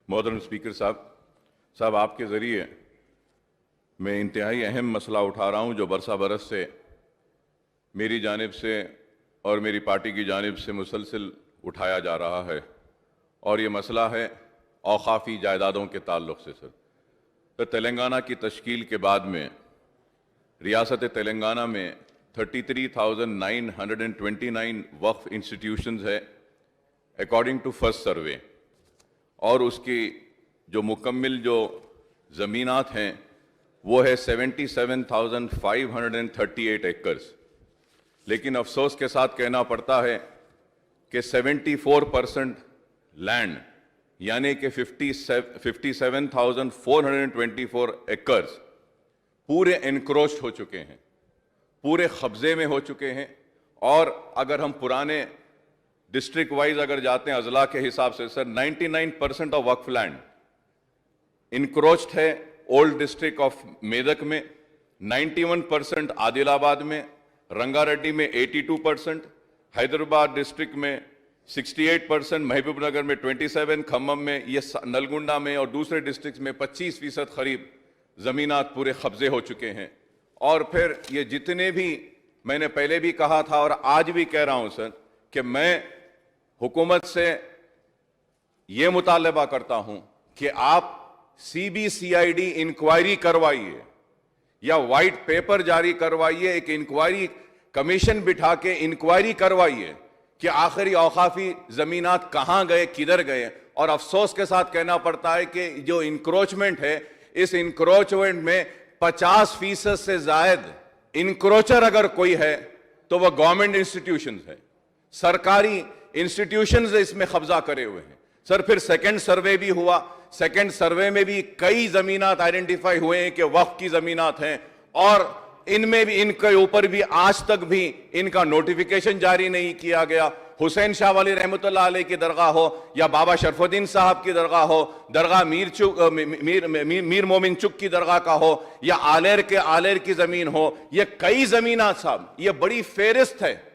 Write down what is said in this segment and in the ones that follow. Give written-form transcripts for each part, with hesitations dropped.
मोहतरम स्पीकर साहब आपके ज़रिए मैं इंतहाई अहम मसला उठा रहा हूँ जो बरसा बरस से मेरी जानिब से और मेरी पार्टी की जानिब से मुसलसल उठाया जा रहा है, और ये मसला है औक़ाफ़ी जायदादों के ताल्लुक़ से। सर, तो तेलंगाना की तश्कील के बाद में रियासत तेलंगाना में 33,929 वक्फ इंस्टीट्यूशंस है अकॉर्डिंग टू फर्स्ट सर्वे, और उसकी जो मुकम्मिल जो ज़मीनात हैं वो है 77,538 एकर्स। लेकिन अफसोस के साथ कहना पड़ता है कि 74% लैंड यानी कि 57,424 एकर्स पूरे एनक्रोच्ड हो चुके हैं, पूरे कब्जे में हो चुके हैं। और अगर हम पुराने डिस्ट्रिक्ट वाइज अगर जाते हैं अजला के हिसाब से, सर 99% ऑफ वक्फ लैंड इनक्रोच्ड है। ओल्ड डिस्ट्रिक्ट ऑफ मेदक में 91%, आदिलाबाद में, रंगारेड्डी में 82%, हैदराबाद डिस्ट्रिक्ट में 68%, महबूबनगर में 27%, खम्मम में, ये नलगुंडा में और दूसरे डिस्ट्रिक्ट में 25% करीब ज़मीनात पूरे कब्जे हो चुके हैं। और फिर ये जितने भी, मैंने पहले भी कहा था और आज भी कह रहा हूं सर, कि मैं हुकूमत से ये मुतालबा करता हूं कि आप CBCID इंक्वायरी करवाइए या वाइट पेपर जारी करवाइए, एक इंक्वायरी कमीशन बिठा के इंक्वायरी करवाइए कि आखिरी औकाफी ज़मीनात कहाँ गए, किधर गए। और अफसोस के साथ कहना पड़ता है कि जो इंक्रोचमेंट है, इस इंक्रोचमेंट में 50% से ज़ायद इंक्रोचर अगर कोई है तो वह गवर्नमेंट इंस्टीट्यूशंस है, सरकारी इंस्टीट्यूशंस इसमें कब्जा करे हुए हैं। सर, फिर सेकंड सर्वे भी हुआ, सेकंड सर्वे में भी कई ज़मीनात आइडेंटिफाई हुए हैं कि वक्फ की ज़मीनात हैं, और इनमें भी, इनके ऊपर भी आज तक भी इनका नोटिफिकेशन जारी नहीं किया गया। हुसैन शाह वली रहमतुल्लाह अलैह की दरगाह हो या बाबा शरफुद्दीन साहब की दरगाह हो, दरगाह मीर मोमिन चुक की दरगाह का हो, या आलेर की ज़मीन हो, ये कई ज़मीनात साहब, ये बड़ी फेरिस्त है,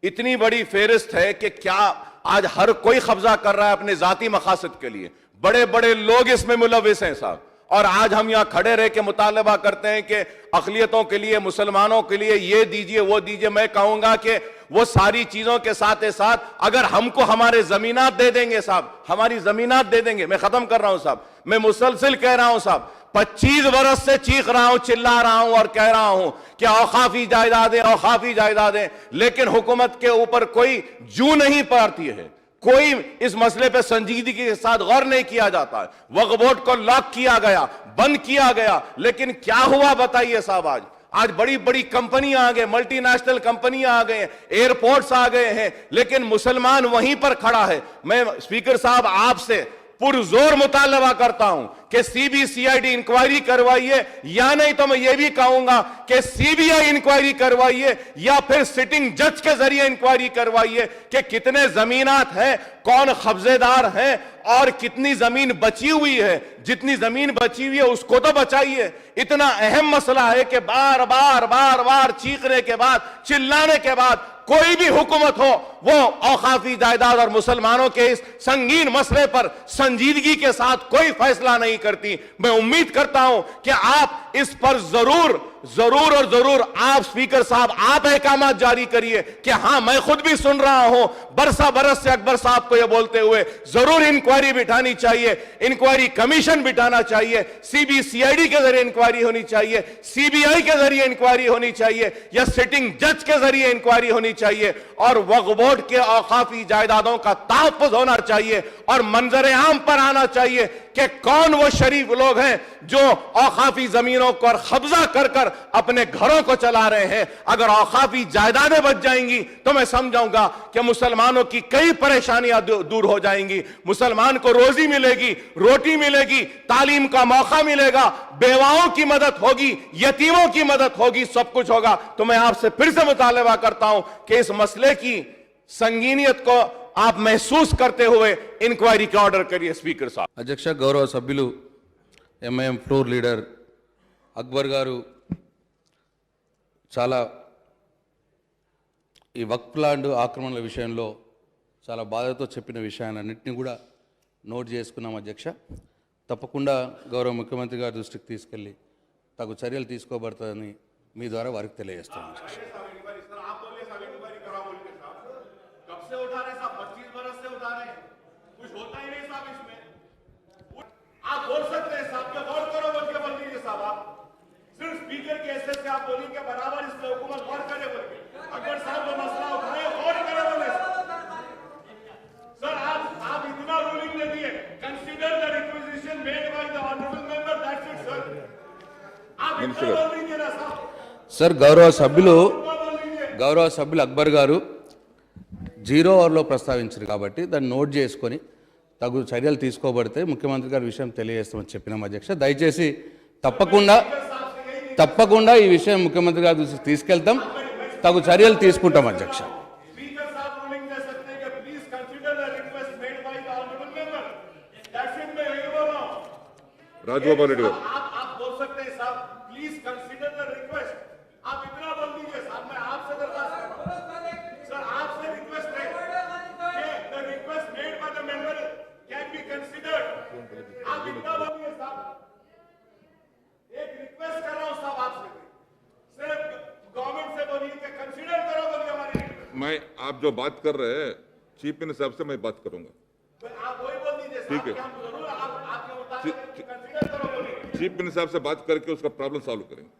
इतनी बड़ी फेरिस्त है कि क्या आज हर कोई कब्जा कर रहा है अपने जाती मकासद के लिए। बड़े बड़े लोग इसमें मुलविस हैं साहब, और आज हम यहां खड़े रह के मुतालबा करते हैं कि अक़लियतों के लिए, मुसलमानों के लिए ये दीजिए वो दीजिए। मैं कहूंगा कि वो सारी चीजों के साथ साथ अगर हमको हमारे जमीनात दे देंगे साहब, हमारी जमीनात दे देंगे। मैं खत्म कर रहा हूं साहब, मैं मुसलसिल कह रहा हूं साहब, 25 बरस से चीख रहा हूं, चिल्ला रहा हूं और कह रहा हूं कि औकाफी जायदादें, औकाफी जायदादें, लेकिन हुकूमत के ऊपर कोई जू नहीं पड़ती है, कोई इस मसले पे संजीदगी के साथ गौर नहीं किया जाता है। वक्फ बोर्ड को लॉक किया गया, बंद किया गया, लेकिन क्या हुआ बताइए साहब। आज बड़ी बड़ी कंपनियां आ गए, मल्टीनेशनल कंपनियां आ गए हैं, एयरपोर्ट्स आ गए हैं, लेकिन मुसलमान वहीं पर खड़ा है। मैं स्पीकर साहब आपसे पुरजोर मुतालबा करता हूं कि CBCID इंक्वायरी करवाइए, या नहीं तो मैं ये भी कहूंगा कि CBI इंक्वायरी करवाइए, या फिर सिटिंग जज के जरिए इंक्वायरी करवाइए कि कितने जमीनात हैं, कौन कब्जेदार हैं और कितनी जमीन बची हुई है। जितनी जमीन बची हुई है उसको तो बचाइए। इतना अहम मसला है कि बार बार चीखने के बाद, चिल्लाने के बाद कोई भी हुकूमत हो वो औकाफी जायदाद और मुसलमानों के इस संगीन मसले पर संजीदगी के साथ कोई फैसला नहीं करती। मैं उम्मीद करता हूं कि आप इस पर जरूर आप स्पीकर साहब आप अहकाम जारी करिए कि हां, मैं खुद भी सुन रहा हूं बरसा बरस से अकबर साहब को यह बोलते हुए, जरूर इंक्वायरी बिठानी चाहिए, इंक्वायरी कमीशन बिठाना चाहिए, CBCID के जरिए इंक्वायरी होनी चाहिए, CBI के जरिए इंक्वायरी होनी चाहिए, या सिटिंग जज के जरिए इंक्वायरी होनी चाहिए, और वक्फ बोर्ड के औकाफी जायदादों का तहफ़्फ़ुज़ होना चाहिए, और मंजर आम पर आना चाहिए कि कौन वो शरीफ लोग हैं जो औकाफी जमीनों को कब्जा कर कर अपने घरों को चला रहे हैं। अगर औकाफी जायदादें बच जाएंगी तो मैं समझाऊंगा कि मुसलमानों की कई परेशानियां दूर हो जाएंगी, मुसलमान को रोजी मिलेगी, रोटी मिलेगी, तालीम का मौका मिलेगा, बेवाओं की मदद होगी, यतीमों की मदद होगी, सब कुछ होगा। तो मैं आपसे फिर से मुतालबा करता हूं कि इस मसले की संगीनियत को आप महसूस करते हुए इंक्वायरी का ऑर्डर करिए स्पीकर साहब। అధ్యక్ష గౌరవ సభ్యులు MIM ఫ్లోర్ లీడర్ అక్బర్ గారు చాలా ఈ వక్ఫ్ ల్యాండ్ ఆక్రమణల విషయంలో చాలా బాధతో చెప్పిన విషయాలన్నింటినీ కూడా నోట్ చేసుకున్నాం అధ్యక్ష. తప్పకుండా గౌరవ ముఖ్యమంత్రి గారి దృష్టికి తీసుకెళ్ళి తగు చర్యలు తీసుకోబడుతుందని మీ ద్వారా వారికి తెలియజేస్తాను అధ్యక్ష. कब से उठा रहे साहब? 25 बरस से उठा रहे हैं, कुछ होता ही नहीं साहब इसमें. आप बोल सकते हैं साहब क्या गौर करो बोल के बोल दीजिए साहब. आप सिर्फ स्पीकर के ऐसे से आप बोलिए कि बराबर इस पे हुकूमत गौर करे बोल के. अकबर साहब जो मसला उठाए गौर करे बोले. सर आप इतना रूलिंग दे दिए, consider the requisition made by the honourable member, that's it sir. आप इतना बोल दीजिए ना साहब. సార్ గౌరవ సభ్యులు అక్బర్ గారు 0 అవర్లో ప్రస్తావించారు కాబట్టి దాన్ని నోట్ చేసుకొని తగు చర్యలు తీసుకోబడితే ముఖ్యమంత్రి గారి విషయం తెలియజేస్తామని చెప్పినాం అధ్యక్ష. దయచేసి తప్పకుండా ఈ విషయం ముఖ్యమంత్రి గారి దృష్టికి తీసుకెళ్తాం, తగు చర్యలు తీసుకుంటాం అధ్యక్ష. स्पीकर साहब रूलिंग दे सकते हैं कि please consider the request made by the honourable member, that's it. मैं यही बोल रहा हूं. राजगोपाल रेड्डी आप बोल सकते हैं साहब प्लीज कंसीडर द रिक्वेस्ट. आप इतना बोल दीजिए साहब. मैं आपसे दरखास्त कर रहा हूं सर, आपसे रिक्वेस्ट है कि the request made by the member can be considered. आप इतना बोलिए साहब. एक रिक्वेस्ट कर रहा हूं साहब आपसे, सिर्फ गवर्नमेंट से बोलिए कि कंसीडर करो बोलिए हमारी रिक्वेस्ट. मैं आप जो बात कर रहे हैं चीफ मिनिस्टर साहब से मैं बात करूंगा. आप वही बोल दीजिए ठीक साहब है. कि हम जरूर आपके मुताबिक कंसीडर करो बोलिए. चीफ मिनिस्टर साहब से बात करके उसका प्रॉब्लम सॉल्व करेंगे.